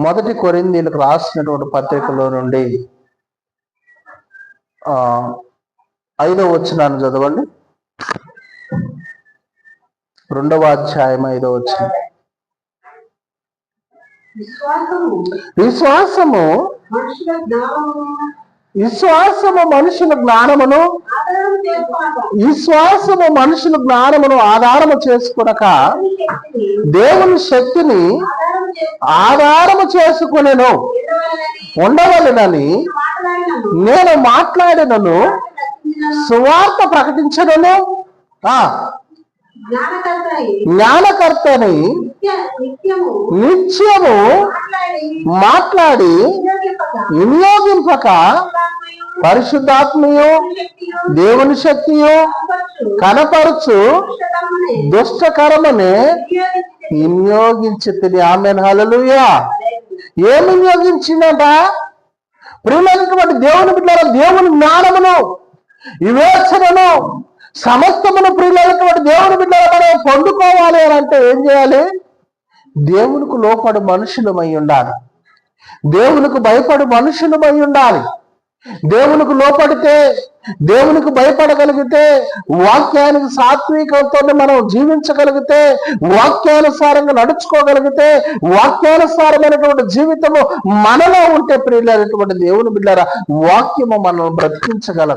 మొదటి కొరింథీయులకు రాసినటువంటి పత్రికలో నుండి 5వ వచనాన్ని చదవండి. 2వ అధ్యాయం 5వ వచనం. విశ్వాసము మనుషుల జ్ఞానమును ఆధారము చేసుకొనక దేవుని శక్తిని ఆధారము చేసుకునేను ఉండవలెనని నేను మాట్లాడినను, సువార్త ప్రకటించను, జ్ఞానకర్తని నిత్యము మాట్లాడి వినియోగింపక పరిశుద్ధాత్మయు దేవుని శక్తియు కనపరచు దుష్టకరమని వినియోగించి ఆమేన్ హల్లెలూయా. ఏం వినియోగించిందంట? ప్రియమైనటువంటి దేవుని బిడ్డలారా, దేవుని జ్ఞానమును వివేచనను సమస్తమును ప్రియులైనటువంటి దేవుని బిడ్డలు మనం పొందుకోవాలి అని అంటే ఏం చేయాలి? దేవునికి లోపడి మనుషులమై ఉండాలి, దేవునికి భయపడి మనుషులమై ఉండాలి. దేవునికి లోపడితే, దేవునికి భయపడగలిగితే, వాక్యానికి సాత్వికంతో మనం జీవించగలిగితే, వాక్యానుసారంగా నడుచుకోగలిగితే, వాక్యానుసారమైనటువంటి జీవితము మనలో ఉంటే ప్రియులైనటువంటి దేవుని బిడ్డలారా, వాక్యము మనల్ని బ్రతికించగలదు.